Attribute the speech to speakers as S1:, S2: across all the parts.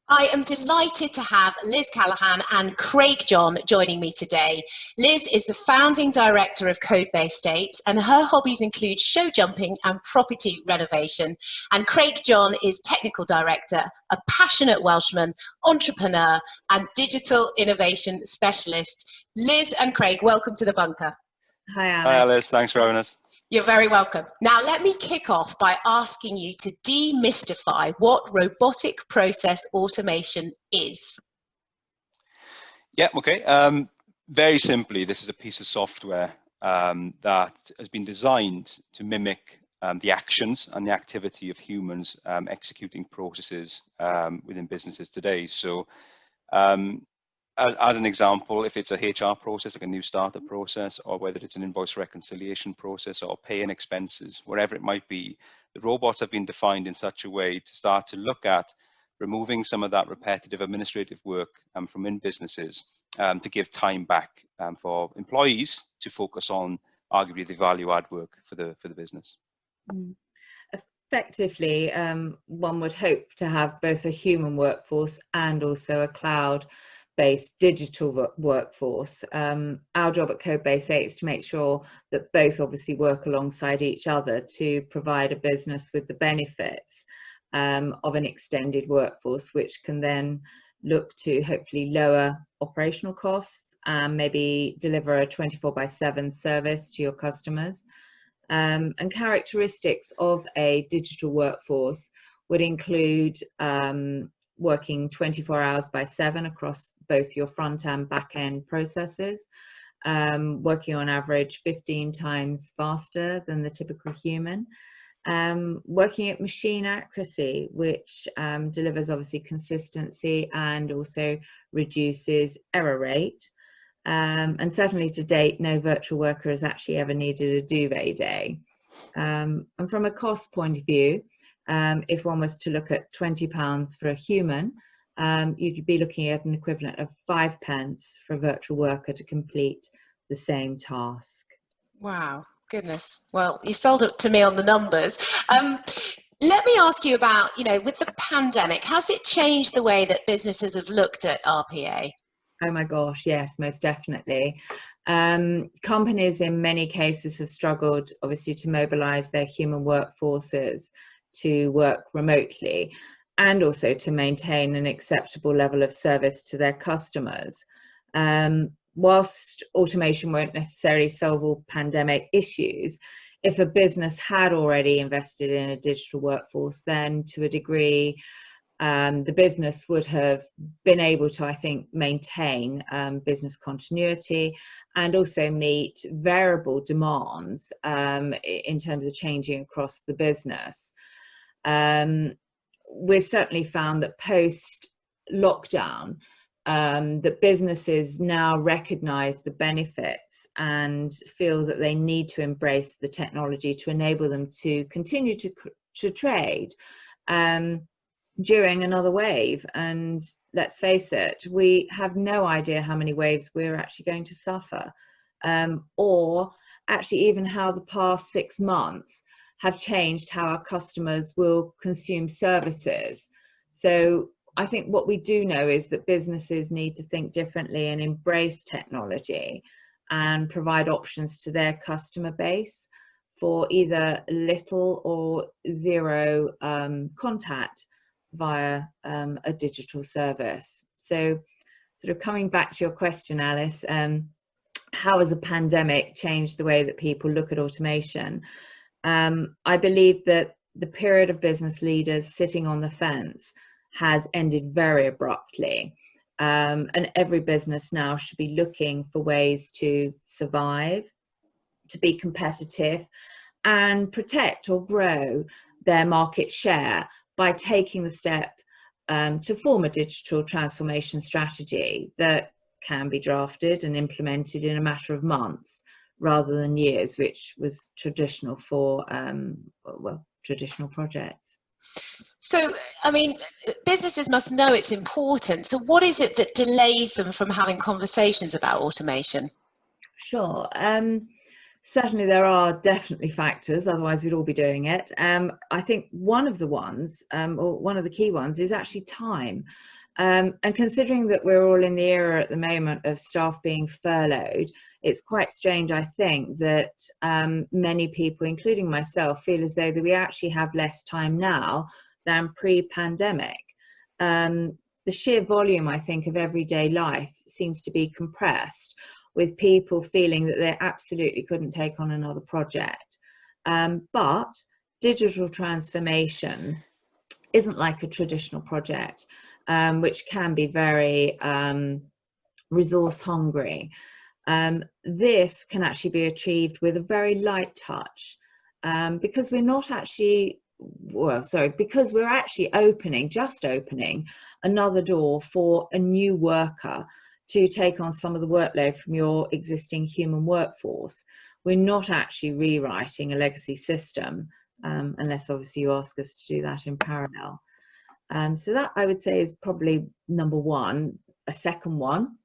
S1: I am delighted to have Liz Callaghan and Craig John joining me today. Liz is the founding director of Codebased, and her hobbies include show jumping and property renovation. And Craig John is technical director, a passionate Welshman, entrepreneur, and digital innovation specialist. Liz and Craig, welcome to the bunker.
S2: Hi, Alice.
S3: Hi, Alice. Thanks for having us.
S1: You're very welcome. Now, let me kick off by asking you to demystify what robotic process automation is.
S3: Yeah, okay. Very simply, this is a piece of software that has been designed to mimic the actions and the activity of humans executing processes within businesses today. So, as an example, if it's a HR process, like a new starter process, or whether it's an invoice reconciliation process or paying expenses, whatever it might be, the robots have been defined in such a way to start to look at removing some of that repetitive administrative work from in businesses to give time back for employees to focus on arguably the value add work for the business.
S2: Effectively, one would hope to have both a human workforce and also a cloud-based digital workforce. Our job at Codebase is to make sure that both obviously work alongside each other to provide a business with the benefits of an extended workforce, which can then look to hopefully lower operational costs and maybe deliver a 24/7 service to your customers. And characteristics of a digital workforce would include working 24 hours by 7 across both your front and back end processes, working on average 15 times faster than the typical human, working at machine accuracy, which delivers obviously consistency and also reduces error rate. And certainly to date, no virtual worker has actually ever needed a duvet day. And from a cost point of view, if one was to look at £20 for a human, you'd be looking at an equivalent of 5 pence for a virtual worker to complete the same task.
S1: Wow, goodness. Well, you sold it to me on the numbers. Let me ask you about, with the pandemic, has it changed the way that businesses have looked at RPA?
S2: Oh my gosh, yes, most definitely. Companies in many cases have struggled, obviously, to mobilize their human workforces to work remotely and also to maintain an acceptable level of service to their customers. Whilst automation won't necessarily solve all pandemic issues, if a business had already invested in a digital workforce, then to a degree, the business would have been able to, I think, maintain business continuity and also meet variable demands in terms of changing across the business. We've certainly found that post-lockdown, that businesses now recognise the benefits and feel that they need to embrace the technology to enable them to continue to trade during another wave. And let's face it, we have no idea how many waves we're actually going to suffer, or actually even how the past 6 months have changed how our customers will consume services. So I think what we do know is that businesses need to think differently and embrace technology and provide options to their customer base for either little or zero contact via a digital service. So sort of coming back to your question, Alice, how has the pandemic changed the way that people look at automation? I believe that the period of business leaders sitting on the fence has ended very abruptly, and every business now should be looking for ways to survive, to be competitive, and protect or grow their market share by taking the step to form a digital transformation strategy that can be drafted and implemented in a matter of months rather than years, which was traditional for traditional projects.
S1: So, I mean, businesses must know it's important. So what is it that delays them from having conversations about automation?
S2: Sure. Certainly there are definitely factors, otherwise we'd all be doing it. I think one of the ones, or one of the key ones, is actually time. And considering that we're all in the era at the moment of staff being furloughed, it's quite strange, I think, that many people, including myself, feel as though that we actually have less time now than pre-pandemic. The sheer volume, I think, of everyday life seems to be compressed, with people feeling that they absolutely couldn't take on another project. But digital transformation isn't like a traditional project, which can be very resource hungry. This can actually be achieved with a very light touch, because we're not actually, because we're actually just opening another door for a new worker to take on some of the workload from your existing human workforce. We're not actually rewriting a legacy system, unless obviously you ask us to do that in parallel. So that, I would say, is probably number one. A second one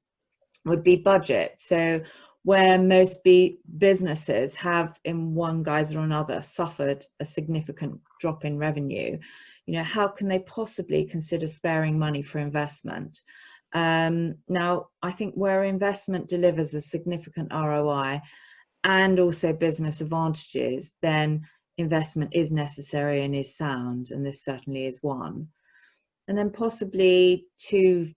S2: would be budget. So where most businesses have, in one guise or another, suffered a significant drop in revenue, how can they possibly consider sparing money for investment? Now, I think where investment delivers a significant ROI and also business advantages, then investment is necessary and is sound, and this certainly is one. And then possibly two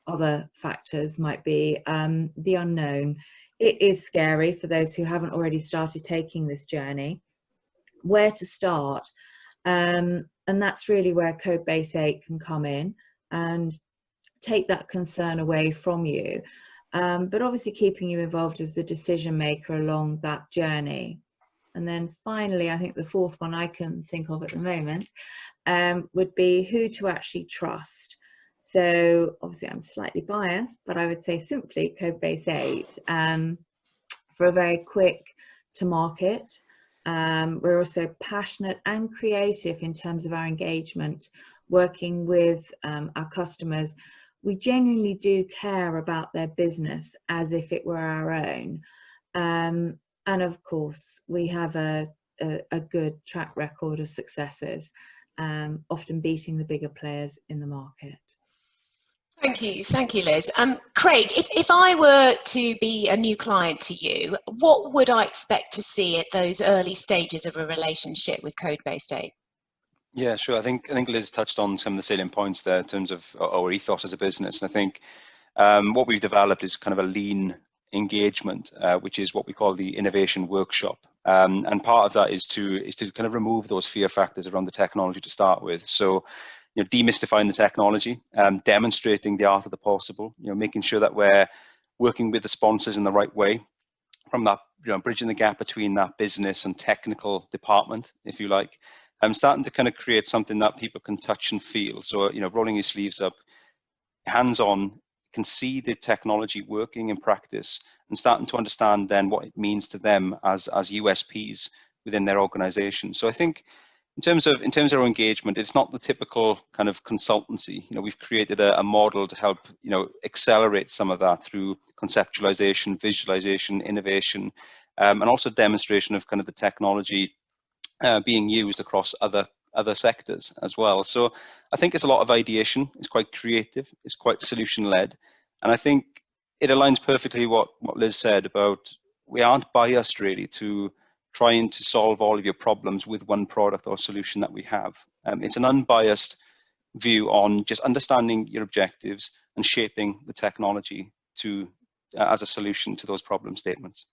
S2: other factors might be the unknown. It is scary for those who haven't already started taking this journey. Where to start? And that's really where Codebase 8 can come in and take that concern away from you, but obviously keeping you involved as the decision maker along that journey. And then finally, I think the fourth one I can think of at the moment would be who to actually trust. So obviously I'm slightly biased, but I would say simply Codebase 8 for a very quick to market. We're also passionate and creative in terms of our engagement, working with our customers. We genuinely do care about their business as if it were our own. And of course, we have a good track record of successes, often beating the bigger players in the market.
S1: Thank you, Liz. Craig, if I were to be a new client to you, what would I expect to see at those early stages of a relationship with Codebase 8?
S3: Yeah, sure. I think Liz touched on some of the salient points there in terms of our ethos as a business. And I think what we've developed is kind of a lean engagement, which is what we call the innovation workshop. And part of that is to kind of remove those fear factors around the technology to start with. So, demystifying the technology, demonstrating the art of the possible, making sure that we're working with the sponsors in the right way, from that, bridging the gap between that business and technical department, if you like. I'm starting to kind of create something that people can touch and feel. So, rolling your sleeves up, hands-on, can see the technology working in practice and starting to understand then what it means to them as USPs within their organization. So I think in terms of our engagement, it's not the typical kind of consultancy. We've created a model to help, accelerate some of that through conceptualization, visualization, innovation, and also demonstration of kind of the technology being used across other sectors as well. So I think it's a lot of ideation. It's quite creative. It's quite solution-led, and I think it aligns perfectly what Liz said about we aren't biased really to trying to solve all of your problems with one product or solution that we have. It's an unbiased view on just understanding your objectives and shaping the technology to as a solution to those problem statements.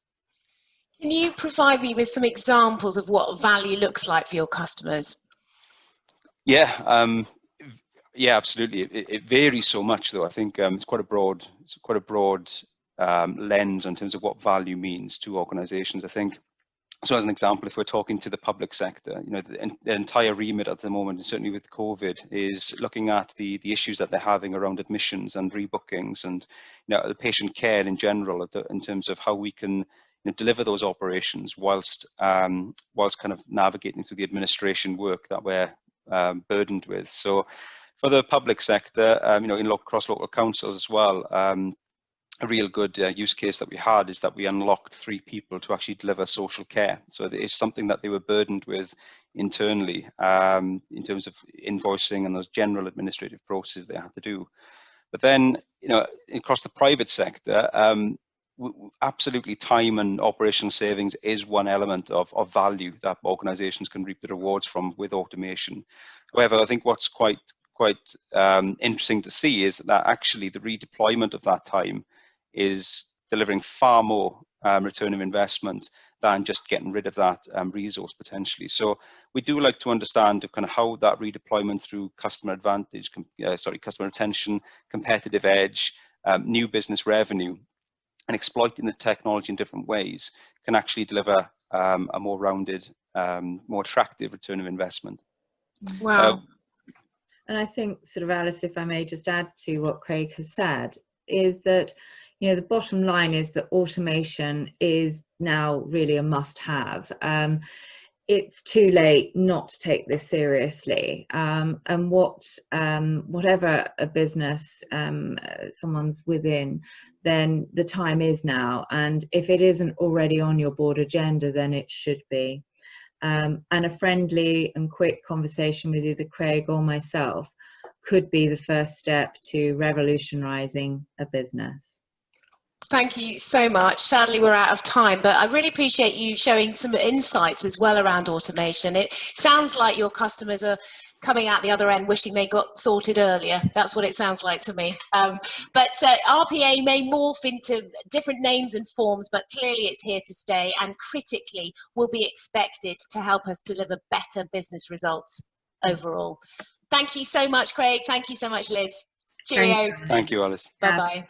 S1: Can you provide me with some examples of what value looks like for your customers?
S3: Yeah, yeah, absolutely. It varies so much, though. I think it's quite a broad lens in terms of what value means to organisations. I think, so as an example, if we're talking to the public sector, the entire remit at the moment, and certainly with COVID, is looking at the issues that they're having around admissions and rebookings, and the patient care in general, in terms of how we can deliver those operations whilst kind of navigating through the administration work that we're burdened with. So for the public sector, across local councils as well, a real good use case that we had is that we unlocked 3 people to actually deliver social care. So it's something that they were burdened with internally in terms of invoicing and those general administrative processes they had to do. But then, you know, across the private sector, absolutely time and operational savings is one element of value that organizations can reap the rewards from with automation. However, I think what's quite interesting to see is that actually the redeployment of that time is delivering far more return of investment than just getting rid of that resource potentially. So we do like to understand kind of how that redeployment through customer advantage, customer retention, competitive edge, new business revenue, and exploiting the technology in different ways can actually deliver a more rounded, more attractive return of investment.
S1: Wow.
S2: And I think, sort of, Alice, if I may just add to what Craig has said, is that, you know, the bottom line is that automation is now really a must-have. It's too late not to take this seriously. And whatever a business someone's within, then the time is now. And if it isn't already on your board agenda, then it should be. And a friendly and quick conversation with either Craig or myself could be the first step to revolutionising a business.
S1: Thank you so much. Sadly, we're out of time, but I really appreciate you showing some insights as well around automation. It sounds like your customers are coming out the other end wishing they got sorted earlier. That's what it sounds like to me. But RPA may morph into different names and forms, but clearly it's here to stay and critically will be expected to help us deliver better business results overall. Thank you so much, Craig. Thank you so much, Liz. Cheerio.
S3: Thank you, Alice.
S1: Bye-bye.